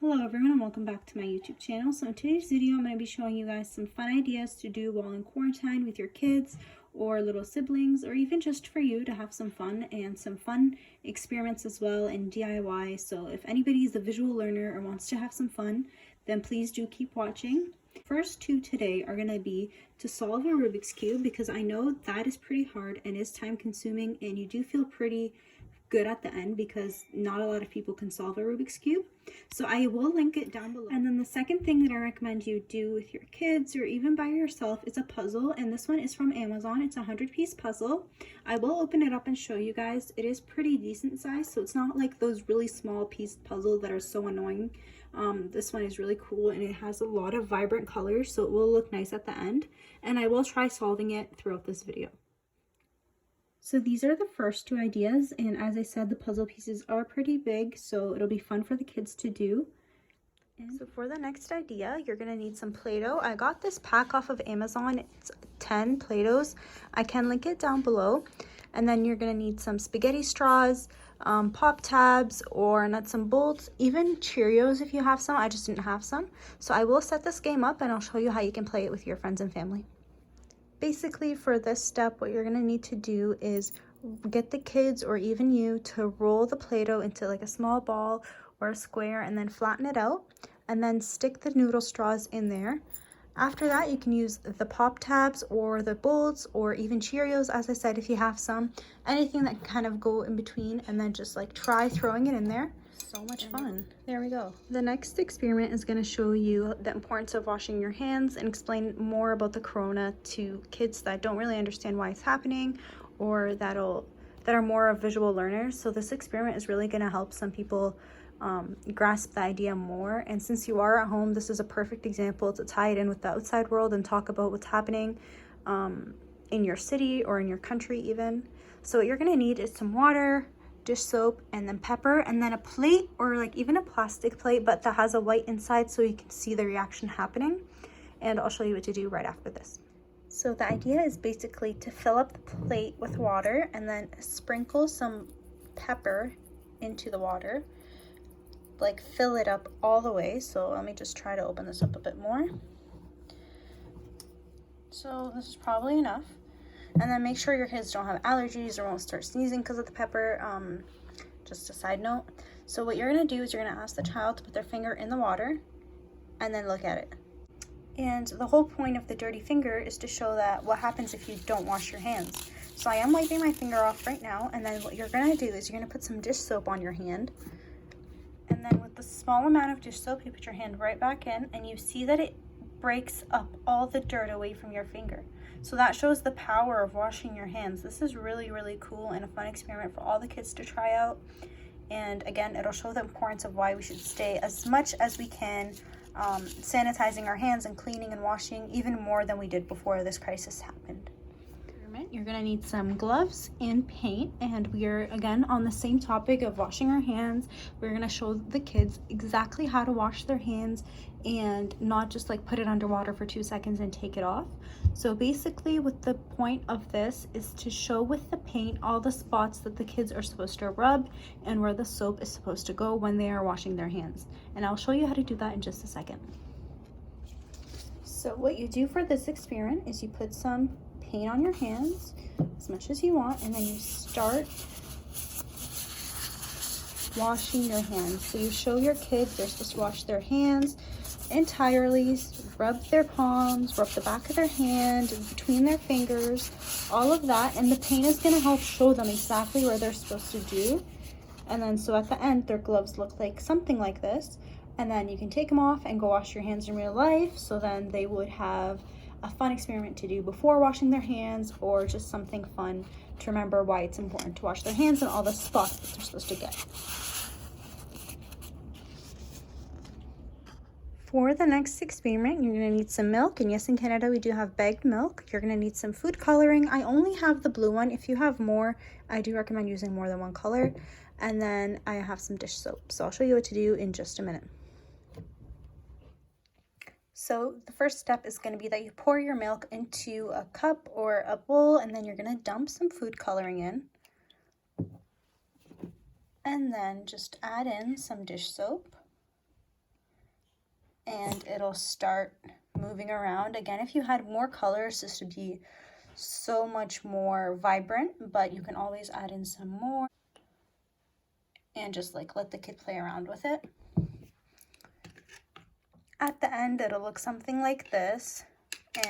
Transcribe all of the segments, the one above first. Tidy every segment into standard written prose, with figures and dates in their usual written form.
Hello everyone and welcome back to my YouTube channel. So in today's video I'm going to be showing you guys some fun ideas to do while in quarantine with your kids or little siblings, or even just for you to have some fun and some fun experiments as well in DIY. So if anybody is a visual learner or wants to have some fun, then please do keep watching. First two today are going to be to solve a Rubik's Cube, because I know that is pretty hard and is time consuming, and you do feel pretty good at the end because not a lot of people can solve a Rubik's Cube. So I will link it down below. And then the second thing that I recommend you do with your kids or even by yourself is a puzzle, and this one is from Amazon. It's a 100-piece puzzle. I will open it up and show you guys. It is pretty decent size, so it's not like those really small piece puzzles that are so annoying. This one is really cool and it has a lot of vibrant colors, so it will look nice at the end, and I will try solving it throughout this video. So these are the first two ideas, and as I said, the puzzle pieces are pretty big, so it'll be fun for the kids to do. And so for the next idea, you're going to need some Play-Doh. I got this pack off of Amazon. It's 10 Play-Dohs. I can link it down below. And then you're going to need some spaghetti straws, pop tabs, or nuts and bolts, even Cheerios if you have some. I just didn't have some. So I will set this game up and I'll show you how you can play it with your friends and family. Basically, for this step, what you're going to need to do is get the kids or even you to roll the Play-Doh into like a small ball or a square, and then flatten it out, and then stick the noodle straws in there. After that, you can use the pop tabs or the bolts or even Cheerios, as I said, if you have some, anything that can kind of go in between, and then just like try throwing it in there. So much fun. There we go. The next experiment is going to show you the importance of washing your hands and explain more about the corona to kids that don't really understand why it's happening, or that are more of visual learners. So this experiment is really going to help some people grasp the idea more. And since you are at home, this is a perfect example to tie it in with the outside world and talk about what's happening in your city or in your country even. So what you're going to need is some water, dish soap, and then pepper, and then a plate, or like even a plastic plate but that has a white inside so you can see the reaction happening. And I'll show you what to do right after this. So the idea is basically to fill up the plate with water and then sprinkle some pepper into the water, like fill it up all the way. So let me just try to open this up a bit more. So this is probably enough. And then make sure your kids don't have allergies or won't start sneezing because of the pepper. Just a side note. So what you're going to do is you're going to ask the child to put their finger in the water and then look at it. And the whole point of the dirty finger is to show that what happens if you don't wash your hands. So I am wiping my finger off right now, and then what you're going to do is you're going to put some dish soap on your hand. And then with the small amount of dish soap, you put your hand right back in, and you see that it breaks up all the dirt away from your finger. So that shows the power of washing your hands. This is really, really cool and a fun experiment for all the kids to try out. And again, it'll show the importance of why we should stay as much as we can sanitizing our hands and cleaning and washing, even more than we did before this crisis happened. You're going to need some gloves and paint, and we are again on the same topic of washing our hands. We're going to show the kids exactly how to wash their hands and not just like put it underwater for 2 seconds and take it off. So basically what the point of this is to show with the paint all the spots that the kids are supposed to rub and where the soap is supposed to go when they are washing their hands. And I'll show you how to do that in just a second. So what you do for this experiment is you put some paint on your hands as much as you want, and then you start washing your hands. So you show your kids they're supposed to wash their hands entirely, rub their palms, rub the back of their hand, between their fingers, all of that, and the paint is going to help show them exactly where they're supposed to do. And then so at the end their gloves look like something like this, and then you can take them off and go wash your hands in real life. So then they would have a fun experiment to do before washing their hands, or just something fun to remember why it's important to wash their hands and all the spots that they're supposed to get. For the next experiment, you're going to need some milk, and yes, in Canada we do have bagged milk. You're going to need some food coloring. I only have the blue one. If you have more, I do recommend using more than one color. And then I have some dish soap, so I'll show you what to do in just a minute. So the first step is going to be that you pour your milk into a cup or a bowl, and then you're going to dump some food coloring in. And then just add in some dish soap. and it'll start moving around. Again, if you had more colors, this would be so much more vibrant, but you can always add in some more and just like let the kid play around with it. At the end, it'll look something like this,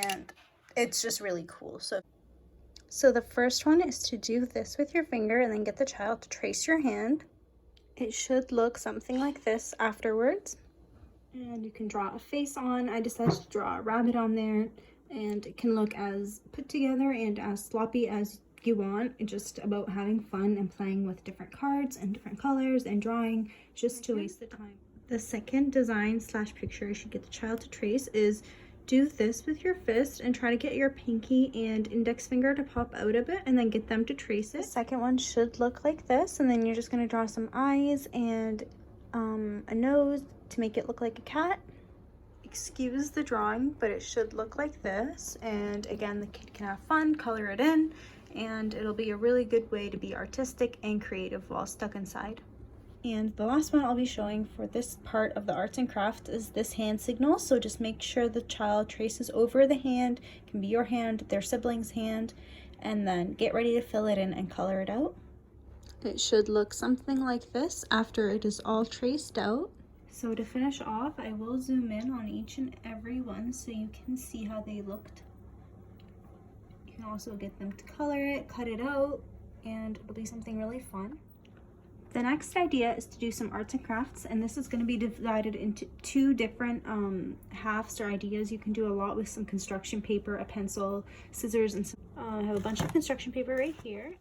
and it's just really cool. So the first one is to do this with your finger and then get the child to trace your hand. It should look something like this afterwards. And you can draw a face on. I decided to draw a rabbit on there, and it can look as put together and as sloppy as you want. It's just about having fun and playing with different cards and different colors and drawing just to waste the time. The second design / picture you should get the child to trace is do this with your fist and try to get your pinky and index finger to pop out a bit and then get them to trace it. The second one should look like this, and then you're just going to draw some eyes and a nose to make it look like a cat. Excuse the drawing, but it should look like this. And again, the kid can have fun, color it in, and it'll be a really good way to be artistic and creative while stuck inside. And the last one I'll be showing for this part of the arts and crafts is this hand signal. So just make sure the child traces over the hand. It can be your hand, their sibling's hand, and then get ready to fill it in and color it out. It should look something like this after it is all traced out. So to finish off, I will zoom in on each and every one so you can see how they looked. You can also get them to color it, cut it out, and it'll be something really fun. The next idea is to do some arts and crafts, and this is going to be divided into two different halves or ideas. You can do a lot with some construction paper, a pencil, scissors, and some, I have a bunch of construction paper right here.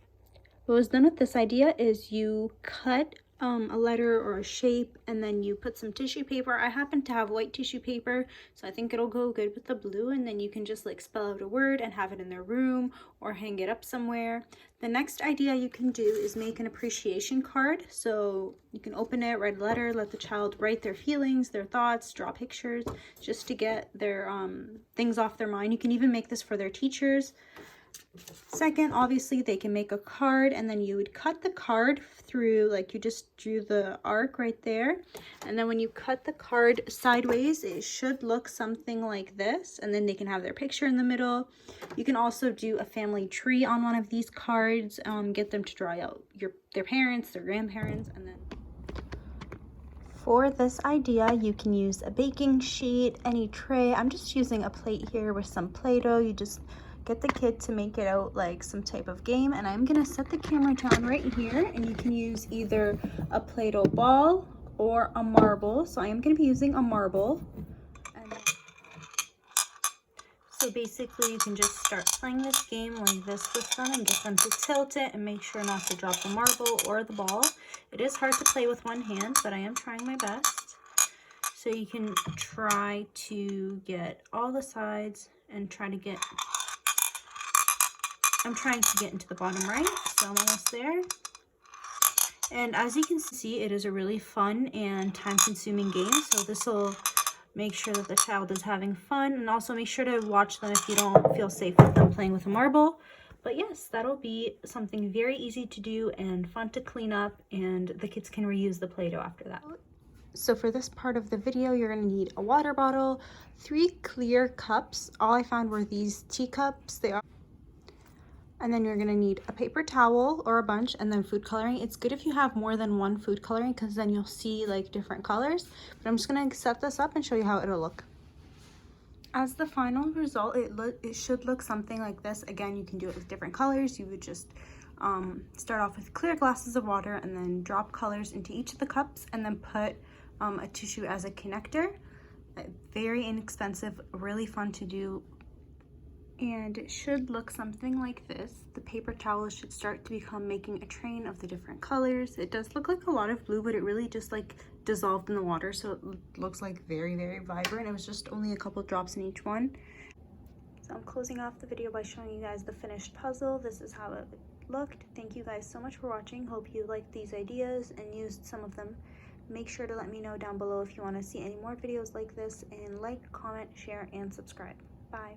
What was done with this idea is you cut a letter or a shape, and then you put some tissue paper. I happen to have white tissue paper, so I think it'll go good with the blue, and then you can just like spell out a word and have it in their room or hang it up somewhere. The next idea you can do is make an appreciation card. So you can open it, write a letter, let the child write their feelings, their thoughts, draw pictures, just to get their things off their mind. You can even make this for their teachers. Second, obviously they can make a card, and then you would cut the card through, like you just drew the arc right there, and then when you cut the card sideways, it should look something like this, and then they can have their picture in the middle. You can also do a family tree on one of these cards, get them to draw out their parents, their grandparents, and then for this idea, you can use a baking sheet, any tray. I'm just using a plate here with some Play-Doh. You just get the kid to make it out like some type of game, and I'm gonna set the camera down right here, and you can use either a Play-Doh ball or a marble. So I am gonna be using a marble. So basically you can just start playing this game like this with them and get them to tilt it and make sure not to drop the marble or the ball. It is hard to play with one hand, but I am trying my best. So you can try to get all the sides and try to get, I'm trying to get into the bottom right, so I'm almost there. And as you can see, it is a really fun and time-consuming game, so this will make sure that the child is having fun, and also make sure to watch them if you don't feel safe with them playing with a marble. But yes, that'll be something very easy to do and fun to clean up, and the kids can reuse the Play-Doh after that. So for this part of the video, you're going to need a water bottle, 3 clear cups. All I found were these teacups. They are. And then you're going to need a paper towel or a bunch, and then food coloring. It's good if you have more than one food coloring, because then you'll see like different colors. But I'm just going to set this up and show you how it'll look. As the final result, it should look something like this. Again, you can do it with different colors. You would just start off with clear glasses of water and then drop colors into each of the cups, and then put a tissue as a connector. Very inexpensive, really fun to do. And it should look something like this. The paper towels should start to become making a train of the different colors. It does look like a lot of blue, but it really just like dissolved in the water, so it looks like very, very vibrant. It was just only a couple drops in each one. So I'm closing off the video by showing you guys the finished puzzle. This is how it looked. Thank you guys so much for watching. Hope you liked these ideas and used some of them. Make sure to let me know down below if you want to see any more videos like this, and like, comment, share, and subscribe. Bye.